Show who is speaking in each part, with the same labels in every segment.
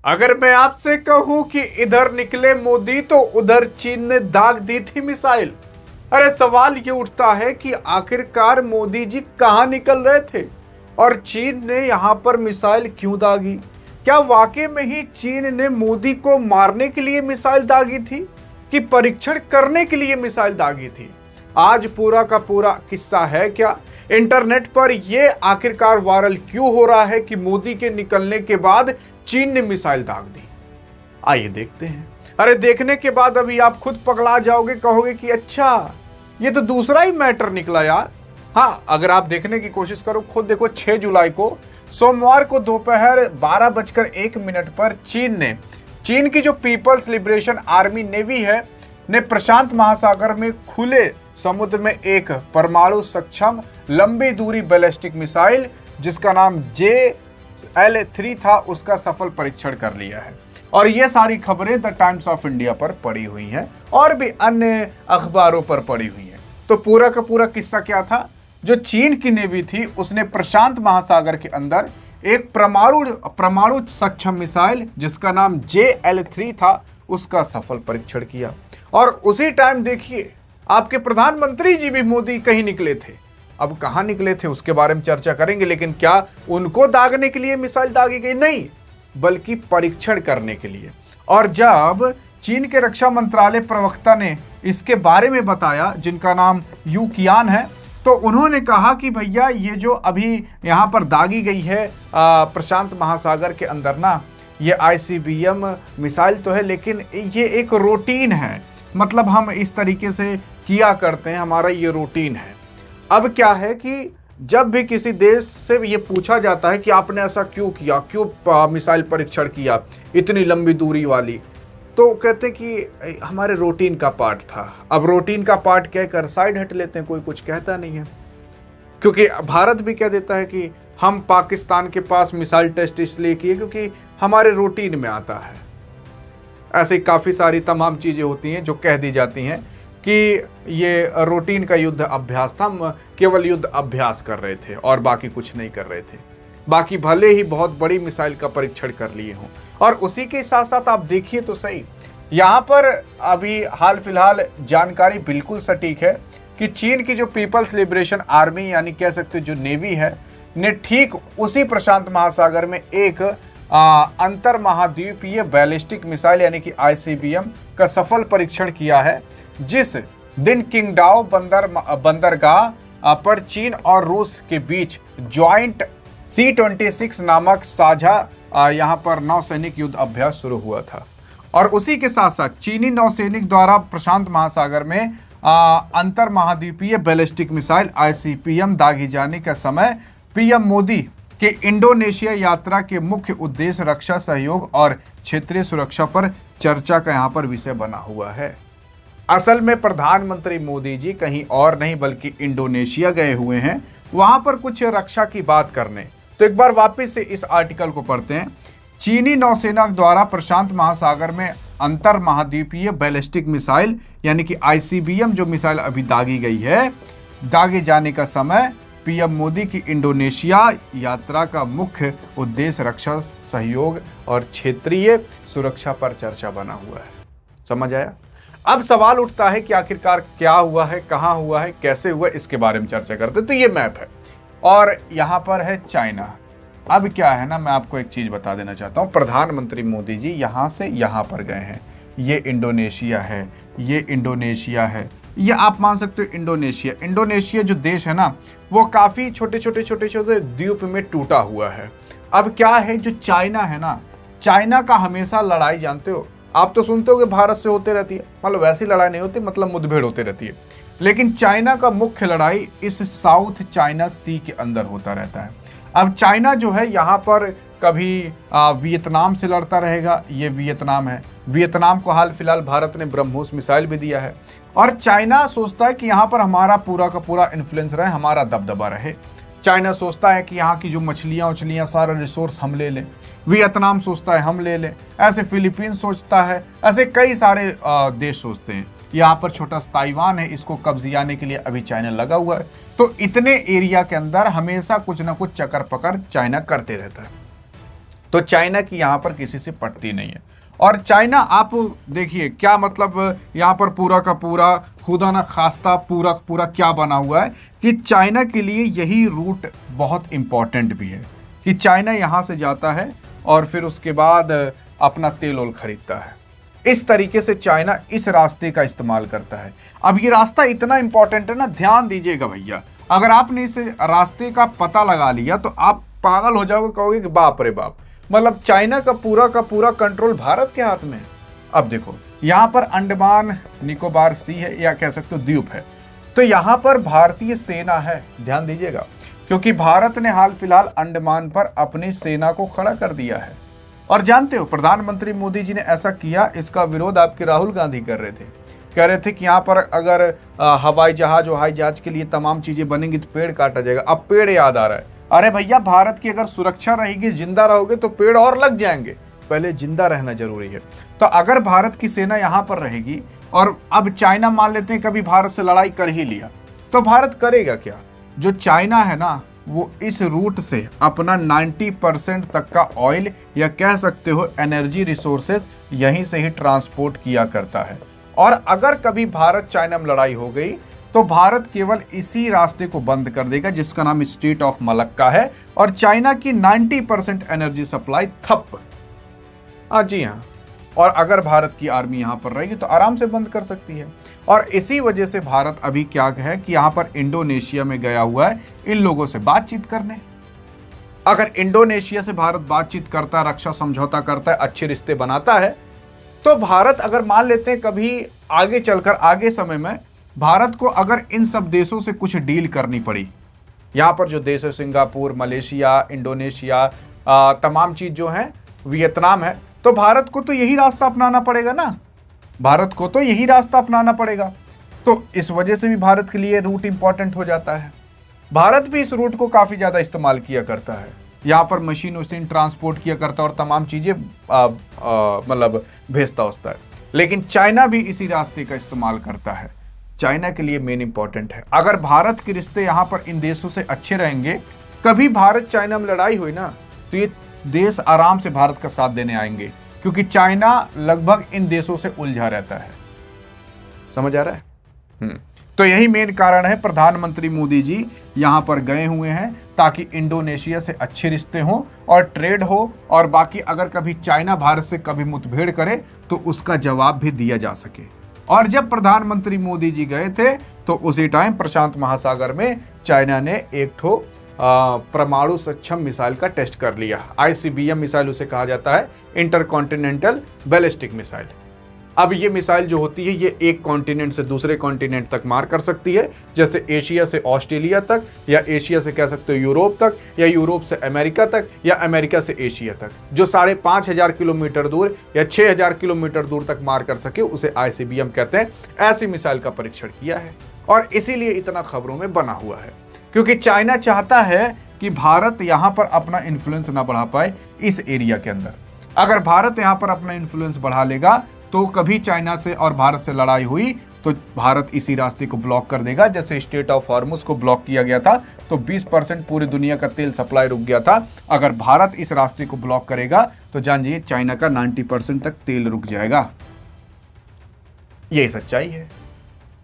Speaker 1: अगर मैं आपसे कहूं कि इधर निकले मोदी तो उधर चीन ने दाग दी थी मिसाइल। अरे सवाल ये उठता है कि आखिरकार मोदी जी कहां निकल रहे थे और चीन ने यहां पर मिसाइल क्यों दागी। क्या वाकई में ही चीन ने मोदी को मारने के लिए मिसाइल दागी थी कि परीक्षण करने के लिए मिसाइल दागी थी? आज पूरा का पूरा किस्सा है क्या। इंटरनेट पर यह आखिरकार वायरल क्यों हो रहा है कि मोदी के निकलने के बाद चीन ने मिसाइल दाग दी। आइए देखते हैं। अरे देखने के बाद अभी आप खुद पगला जाओगे, कहोगे कि अच्छा ये तो दूसरा ही मैटर निकला यार। हाँ, अगर आप देखने की कोशिश करो, खुद देखो 6 जुलाई को सोमवार को दोपहर 12:01 पर चीन की जो पीपल्स लिबरेशन आर्मी नेवी है ने प्रशांत महासागर में खुले समुद्र में एक परमाणु सक्षम लंबी दूरी बैलिस्टिक मिसाइल जिसका नाम JL-3 था, उसका सफल परीक्षण कर लिया है। और ये सारी खबरें द टाइम्स ऑफ इंडिया पर पड़ी हुई हैं और भी अन्य अखबारों पर पड़ी हुई हैं। तो पूरा का पूरा किस्सा क्या था? जो चीन की नेवी थी उसने प्रशांत महासागर के अंदर एक परमाणु सक्षम मिसाइल जिसका नाम JL-3 था, उसका सफल परीक्षण किया। और उसी टाइम देखिए आपके प्रधानमंत्री जी भी मोदी कहीं निकले थे। अब कहां निकले थे उसके बारे में चर्चा करेंगे, लेकिन क्या उनको दागने के लिए मिसाइल दागी गई? नहीं, बल्कि परीक्षण करने के लिए। और जब चीन के रक्षा मंत्रालय प्रवक्ता ने इसके बारे में बताया, जिनका नाम यू कियान है, तो उन्होंने कहा कि भैया ये जो अभी यहाँ पर दागी गई है प्रशांत महासागर के अंदर ना, ये ICBM मिसाइल तो है लेकिन ये एक रूटीन है। मतलब हम इस तरीके से किया करते हैं, हमारा ये रूटीन है। अब क्या है कि जब भी किसी देश से ये पूछा जाता है कि आपने ऐसा क्यों किया, क्यों मिसाइल परीक्षण किया इतनी लंबी दूरी वाली, तो कहते हैं कि हमारे रूटीन का पार्ट था। अब रूटीन का पार्ट कहकर साइड हट लेते हैं, कोई कुछ कहता नहीं है। क्योंकि भारत भी कह देता है कि हम पाकिस्तान के पास मिसाइल टेस्ट इसलिए किए क्योंकि हमारे रूटीन में आता है। ऐसे काफ़ी सारी तमाम चीज़ें होती हैं जो कह दी जाती हैं कि ये रूटीन का युद्ध अभ्यास था, हम केवल युद्ध अभ्यास कर रहे थे और बाकी कुछ नहीं कर रहे थे। बाकी भले ही बहुत बड़ी मिसाइल का परीक्षण कर लिए हों। और उसी के साथ साथ आप देखिए तो सही, यहाँ पर अभी हाल फिलहाल जानकारी बिल्कुल सटीक है कि चीन की जो पीपल्स लिबरेशन आर्मी यानी कह सकते जो नेवी है ने ठीक उसी प्रशांत महासागर में एक अंतर महाद्वीपीय बैलिस्टिक मिसाइल यानी कि ICBM का सफल परीक्षण किया है, जिस दिन किंगडाओ बंदरगाह पर चीन और रूस के बीच ज्वाइंट C-26 नामक साझा यहाँ पर नौसैनिक युद्ध अभ्यास शुरू हुआ था। और उसी के साथ साथ चीनी नौसैनिक द्वारा प्रशांत महासागर में अंतर महाद्वीपीय बैलिस्टिक मिसाइल ICBM दागी जाने का समय PM मोदी के इंडोनेशिया यात्रा के मुख्य उद्देश्य रक्षा सहयोग और क्षेत्रीय सुरक्षा पर चर्चा का यहाँ पर विषय बना हुआ है। असल में प्रधानमंत्री मोदी जी कहीं और नहीं बल्कि इंडोनेशिया गए हुए हैं, वहां पर कुछ रक्षा की बात करने। तो एक बार वापस से इस आर्टिकल को पढ़ते हैं। चीनी नौसेना द्वारा प्रशांत महासागर में अंतर महाद्वीपीय बैलिस्टिक मिसाइल यानी कि ICBM जो मिसाइल अभी दागी गई है, दागे जाने का समय PM मोदी की इंडोनेशिया यात्रा का मुख्य उद्देश्य रक्षा सहयोग और क्षेत्रीय सुरक्षा पर चर्चा बना हुआ है। समझ आया? अब सवाल उठता है कि आखिरकार क्या हुआ है, कहां हुआ है, कैसे हुआ, इसके बारे में चर्चा करते हैं। तो ये मैप है और यहां पर है चाइना। अब क्या है ना, मैं आपको एक चीज बता देना चाहता हूं। प्रधानमंत्री मोदी जी यहां से यहां पर गए हैं। ये इंडोनेशिया है, ये इंडोनेशिया है, ये आप मान सकते हो इंडोनेशिया जो देश है ना, वो काफी छोटे छोटे द्वीप में टूटा हुआ है। अब क्या है, जो चाइना है ना, चाइना का हमेशा लड़ाई जानते हो आप, तो सुनते हो कि भारत से होते रहती है, मतलब वैसी लड़ाई नहीं होती, मतलब मुठभेड़ होती रहती है। लेकिन चाइना का मुख्य लड़ाई इस साउथ चाइना सी के अंदर होता रहता है। अब चाइना जो है यहाँ पर कभी वियतनाम से लड़ता रहेगा, ये वियतनाम है। वियतनाम को हाल फिलहाल भारत ने ब्रह्मोस मिसाइल भी दिया है। और चाइना सोचता है कि यहाँ पर हमारा पूरा का पूरा इन्फ्लुएंस रहे, हमारा दबदबा रहे। चाइना सोचता है कि यहाँ की जो मछलियाँ सारा रिसोर्स हम ले लें। वियतनाम सोचता है हम ले लें। ऐसे फिलीपींस सोचता है, ऐसे कई सारे देश सोचते हैं। यहाँ पर छोटा ताइवान है, इसको कब्जियाने के लिए अभी चाइना लगा हुआ है। तो इतने एरिया के अंदर हमेशा कुछ ना कुछ चक्कर पकड़ चाइना करते रहता है। तो चाइना की यहाँ पर किसी से पटती नहीं है। और चाइना, आप देखिए क्या मतलब यहाँ पर पूरा का पूरा खुदा ना खास्ता पूरा पूरा क्या बना हुआ है कि चाइना के लिए यही रूट बहुत इम्पॉर्टेंट भी है कि चाइना यहाँ से जाता है और फिर उसके बाद अपना तेल ओल खरीदता है। इस तरीके से चाइना इस रास्ते का इस्तेमाल करता है। अब ये रास्ता इतना इंपॉर्टेंट है ना, ध्यान दीजिएगा भैया, अगर आपने इस रास्ते का पता लगा लिया तो आप पागल हो जाओगे, कहोगे कि बाप रे बाप, मतलब चाइना का पूरा कंट्रोल भारत के हाथ में है। अब देखो यहाँ पर अंडमान निकोबार सी है या कह सकते हो द्वीप है, तो यहाँ पर भारतीय सेना है, ध्यान दीजिएगा, क्योंकि भारत ने हाल फिलहाल अंडमान पर अपनी सेना को खड़ा कर दिया है। और जानते हो प्रधानमंत्री मोदी जी ने ऐसा किया, इसका विरोध आपके राहुल गांधी कर रहे थे, कह रहे थे कि यहाँ पर अगर हवाई जहाज के लिए तमाम चीजें बनेंगी तो पेड़ काटा जाएगा। अब पेड़ याद आ रहा है, अरे भैया भारत की अगर सुरक्षा रहेगी, जिंदा रहोगे तो पेड़ और लग जाएंगे, पहले जिंदा रहना जरूरी है। तो अगर भारत की सेना यहाँ पर रहेगी और अब चाइना मान लेते हैं कभी भारत से लड़ाई कर ही लिया, तो भारत करेगा क्या? जो चाइना है ना, वो इस रूट से अपना 90% तक का ऑयल या कह सकते हो एनर्जी रिसोर्सेज यहीं से ही ट्रांसपोर्ट किया करता है। और अगर कभी भारत चाइना में लड़ाई हो गई तो भारत केवल इसी रास्ते को बंद कर देगा जिसका नाम स्ट्रेट ऑफ मलक्का है, और चाइना की 90% एनर्जी सप्लाई ठप। जी हाँ, और अगर भारत की आर्मी यहां पर रहेगी तो आराम से बंद कर सकती है। और इसी वजह से भारत अभी क्या है कि यहां पर इंडोनेशिया में गया हुआ है इन लोगों से बातचीत करने। अगर इंडोनेशिया से भारत बातचीत करता है, रक्षा समझौता करता है, अच्छे रिश्ते बनाता है, तो भारत अगर मान लेते हैं कभी आगे चलकर आगे समय में भारत को अगर इन सब देशों से कुछ डील करनी पड़ी, यहां पर जो देश है सिंगापुर, मलेशिया, इंडोनेशिया, तमाम चीज जो है, वियतनाम है, तो भारत को तो यही रास्ता अपनाना पड़ेगा ना, भारत को तो यही रास्ता अपनाना पड़ेगा। तो इस वजह से भी भारत के लिए रूट इंपॉर्टेंट हो जाता है। भारत भी इस रूट को काफी ज्यादा इस्तेमाल किया करता है, यहाँ पर मशीन ट्रांसपोर्ट किया करता है और तमाम चीजें मतलब भेजता होता है। लेकिन चाइना भी इसी रास्ते का इस्तेमाल करता है, चाइना के लिए मेन इंपॉर्टेंट है। अगर भारत के रिश्ते यहाँ पर इन देशों से अच्छे रहेंगे, कभी भारत चाइना में लड़ाई हुई ना तो ये देश आराम से भारत का साथ देने आएंगे, क्योंकि चाइना लगभग इन देशों से उलझा रहता है। समझ आ रहा है? तो यही मेन कारण है प्रधानमंत्री मोदी जी यहां पर गए हुए हैं, ताकि इंडोनेशिया से अच्छे रिश्ते हों और ट्रेड हो, और बाकी अगर कभी चाइना भारत से कभी मुठभेड़ करे तो उसका जवाब भी दिया जा सके। और जब प्रधानमंत्री मोदी जी गए थे तो उसी टाइम प्रशांत महासागर में चाइना ने एक ठो परमाणु सक्षम मिसाइल का टेस्ट कर लिया। ICBM मिसाइल उसे कहा जाता है, इंटरकॉन्टिनेंटल बैलिस्टिक मिसाइल। अब ये मिसाइल जो होती है ये एक कॉन्टिनेंट से दूसरे कॉन्टिनेंट तक मार कर सकती है, जैसे एशिया से ऑस्ट्रेलिया तक, या एशिया से कह सकते हो यूरोप तक, या यूरोप से अमेरिका तक, या अमेरिका से एशिया तक। जो 5,500 किलोमीटर दूर या 6,000 किलोमीटर दूर तक मार कर सके उसे ICBM कहते हैं। ऐसी मिसाइल का परीक्षण किया है और इसीलिए इतना खबरों में बना हुआ है, क्योंकि चाइना चाहता है कि भारत यहां पर अपना इन्फ्लुएंस ना बढ़ा पाए इस एरिया के अंदर। अगर भारत यहां पर अपना इन्फ्लुएंस बढ़ा लेगा तो कभी चाइना से और भारत से लड़ाई हुई तो भारत इसी रास्ते को ब्लॉक कर देगा। जैसे स्ट्रेट ऑफ हॉर्मुज को ब्लॉक किया गया था तो 20% पूरी दुनिया का तेल सप्लाई रुक गया था। अगर भारत इस रास्ते को ब्लॉक करेगा तो जानिए चाइना का 90% तक तेल रुक जाएगा। यही सच्चाई है।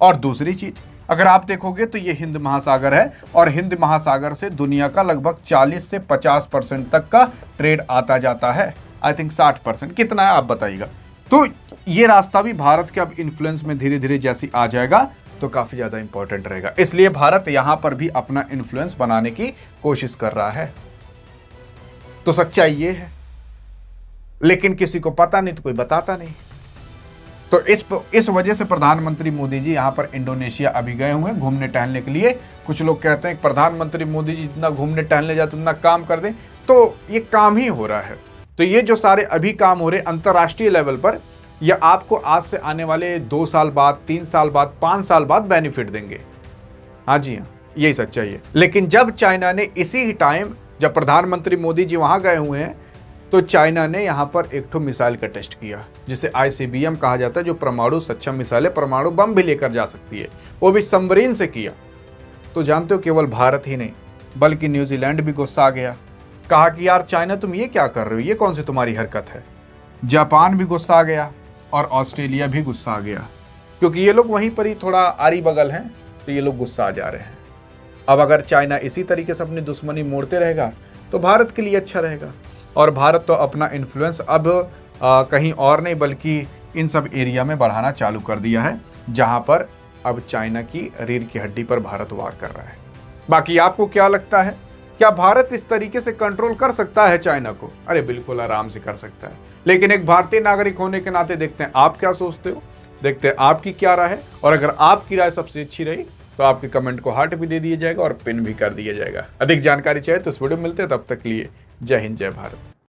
Speaker 1: और दूसरी चीज, अगर आप देखोगे तो ये हिंद महासागर है और हिंद महासागर से दुनिया का लगभग 40 से 50% तक का ट्रेड आता जाता है। आई थिंक 60%, कितना है आप बताइएगा। तो ये रास्ता भी भारत के अब इन्फ्लुएंस में धीरे धीरे जैसे आ जाएगा तो काफी ज्यादा इंपॉर्टेंट रहेगा। इसलिए भारत यहां पर भी अपना इन्फ्लुएंस बनाने की कोशिश कर रहा है। तो सच्चाई ये है, लेकिन किसी को पता नहीं तो कोई बताता नहीं। तो इस वजह से प्रधानमंत्री मोदी जी यहां पर इंडोनेशिया अभी गए हुए हैं घूमने टहलने के लिए। कुछ लोग कहते हैं प्रधानमंत्री मोदी जी जितना घूमने टहलने जाते उतना काम कर दें, तो ये काम ही हो रहा है। तो ये जो सारे अभी काम हो रहे अंतर्राष्ट्रीय लेवल पर, या आपको आज से आने वाले 2 साल बाद, 3 साल बाद, 5 साल बाद बेनिफिट देंगे। हाँ जी हाँ, यही सच्चाई है। लेकिन जब चाइना ने इसी टाइम, जब प्रधानमंत्री मोदी जी वहां गए हुए हैं, तो चाइना ने यहां पर एक ठो मिसाइल का टेस्ट किया जिसे ICBM कहा जाता है, जो परमाणु सक्षम मिसाइल है, परमाणु बम भी लेकर जा सकती है, वो भी सबमरीन से किया। तो जानते हो केवल भारत ही नहीं बल्कि न्यूजीलैंड भी गुस्सा आ गया। कहा कि यार चाइना तुम ये क्या कर रहे हो, ये कौन सी तुम्हारी हरकत है। जापान भी गुस्सा आ गया और ऑस्ट्रेलिया भी गुस्सा आ गया, क्योंकि ये लोग वहीं पर ही थोड़ा आरी बगल हैं, तो ये लोग गुस्सा आ जा रहे हैं। अब अगर चाइना इसी तरीके से अपनी दुश्मनी मोड़ते रहेगा तो भारत के लिए अच्छा रहेगा। और भारत तो अपना इन्फ्लुएंस अब कहीं और नहीं बल्कि इन सब एरिया में बढ़ाना चालू कर दिया है, जहां पर अब चाइना की रीढ़ की हड्डी पर भारत वार कर रहा है। बाकी आपको क्या लगता है, क्या भारत इस तरीके से कंट्रोल कर सकता है चाइना को? अरे बिल्कुल आराम से कर सकता है, लेकिन एक भारतीय नागरिक होने के नाते देखते हैं आप क्या सोचते हो, देखते हैं आपकी क्या राय है। और अगर आपकी राय सबसे अच्छी रही तो आपके कमेंट को हार्ट भी दे दिया जाएगा और पिन भी कर दिया जाएगा। अधिक जानकारी चाहिए तो इस वीडियो में मिलते हैं, तब तक के लिए जय हिंद जय भारत।